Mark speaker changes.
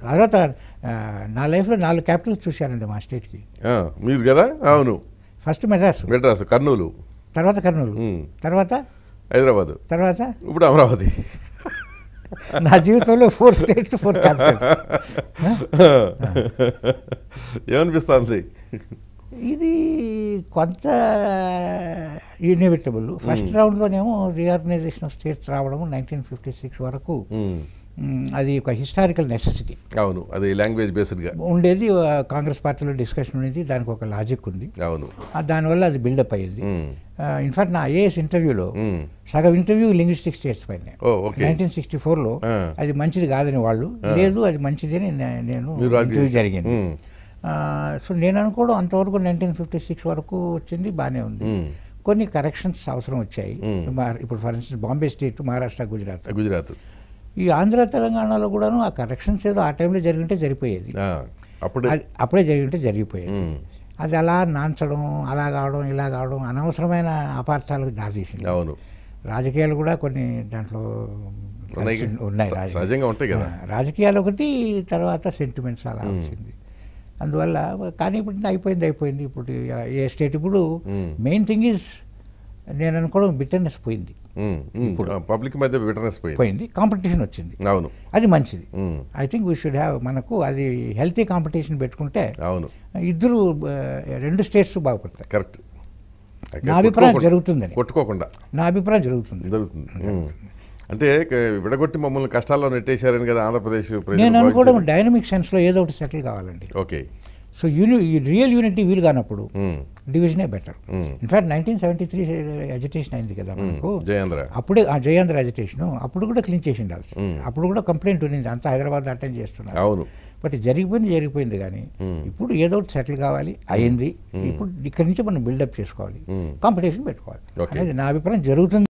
Speaker 1: తర్వాత నా లైఫ్లో 4 క్యాపిటల్స్ చూశానండి మా స్టేట్కి.
Speaker 2: మీరు కదా? అవును.
Speaker 1: ఫస్ట్ మెడ్రాస్,
Speaker 2: కర్నూలు,
Speaker 1: తర్వాత కర్నూలు, తర్వాత
Speaker 2: హైదరాబాద్,
Speaker 1: తర్వాత
Speaker 2: ఇప్పుడు అమరావతి.
Speaker 1: నా జీవితంలో 4 స్టేట్స్ 4 క్యాపిటల్స్.
Speaker 2: ఏమనిపిస్తుంది?
Speaker 1: ఇది కొంత ఇన్ఎవిటబుల్. ఫస్ట్ రౌండ్లోనేమో రీఆర్గనైజేషన్ ఆఫ్ స్టేట్స్ రావడము 1956 వరకు అది ఒక హిస్టారికల్ నెసెసిటీ.
Speaker 2: అవును, అది లాంగ్వేజ్ బేస్డ్గా
Speaker 1: ఉండేది. కాంగ్రెస్ పార్టీలో డిస్కషన్ ఉండేది, దానికి ఒక లాజిక్ ఉంది.
Speaker 2: అవును,
Speaker 1: దానివల్ల అది బిల్డప్ అయ్యింది. ఇన్ఫాక్ట్ నా ఐఏఎస్ ఇంటర్వ్యూలో సగం ఇంటర్వ్యూ లింగ్విస్టిక్ స్టేట్స్ పైన. 1964లో అది మంచిది కాదని వాళ్ళు, లేదు అది మంచిది అని నేను ఇంటర్వ్యూ జరిగింది. సో నేను అనుకోవడం అంతవరకు 1956 వరకు వచ్చింది బాగానే ఉంది. కొన్ని కరెక్షన్స్ అవసరం వచ్చాయి. ఇప్పుడు for instance Bombay state, Maharashtra, Gujarat, ఈ ఆంధ్ర తెలంగాణలో కూడాను ఆ కరెక్షన్స్ ఏదో ఆ టైంలో జరిగింటే జరిగిపోయేది, అప్పుడే జరిగింటే జరిగిపోయేది. అది అలా నాంచడం, అలా కావడం, ఇలా కావడం అనవసరమైన అపార్థాలకు దారితీసింది.
Speaker 2: అవును,
Speaker 1: రాజకీయాలు కూడా కొన్ని దాంట్లో ఉన్నాయి. రాజకీయాలు ఒకటి, తర్వాత సెంటిమెంట్స్ అలా వచ్చింది. అందువల్ల కానీ ఇప్పుడు అయిపోయింది. ఇప్పుడు ఏ స్టేట్ ఇప్పుడు మెయిన్ థింగ్ ఈజ్ నేను అనుకోవడం బిటర్నెస్ పోయింది.
Speaker 2: పబ్లిక్ మధ్య బిటర్నెస్
Speaker 1: పోయింది, కాంపిటీషన్ వచ్చింది.
Speaker 2: అవును,
Speaker 1: అది మంచిది. I think we should have, మనకు అది హెల్తీ కాంపిటీషన్ పెట్టుకుంటే
Speaker 2: అవును,
Speaker 1: ఇద్దరు 2 స్టేట్స్ బాగుపడతాయి.
Speaker 2: కరెక్ట్.
Speaker 1: నా అభిప్రాయం జరుగుతుందని,
Speaker 2: కొట్టుకోకుండా
Speaker 1: నా అభిప్రాయం జరుగుతుంది.
Speaker 2: అంటే విడగొట్టి మమ్మల్ని కష్టాల్లో నెట్టేశారని కదా ఆంధ్రప్రదేశ్.
Speaker 1: నేను అనుకోవడం డైనమిక్ సెన్స్లో ఏదో ఒకటి సెటిల్ కావాలండి.
Speaker 2: ఓకే.
Speaker 1: సో రియల్ యూనిటీ వీలు కానప్పుడు డివిజనే బెటర్. ఇన్ఫాక్ట్ 1973 అజిటేషన్ అయింది కదా మనకు, అప్పుడే ఆ జయాంధ్ర అజిటేషన్, అప్పుడు కూడా క్లీన్ చేసి ఉండాల్సి. అప్పుడు కూడా కంప్లైంట్ ఉంది, అంతా హైదరాబాద్ అటెండ్ చేస్తున్నారు.
Speaker 2: అవును,
Speaker 1: బట్ జరిగిపోయింది. కానీ ఇప్పుడు ఏదో ఒకటి సెటిల్ కావాలి, అయింది. ఇప్పుడు ఇక్కడి నుంచి మనం బిల్డప్ చేసుకోవాలి, కాంపిటీషన్ పెట్టుకోవాలి అనేది నా అభిప్రాయం. జరుగుతుంది.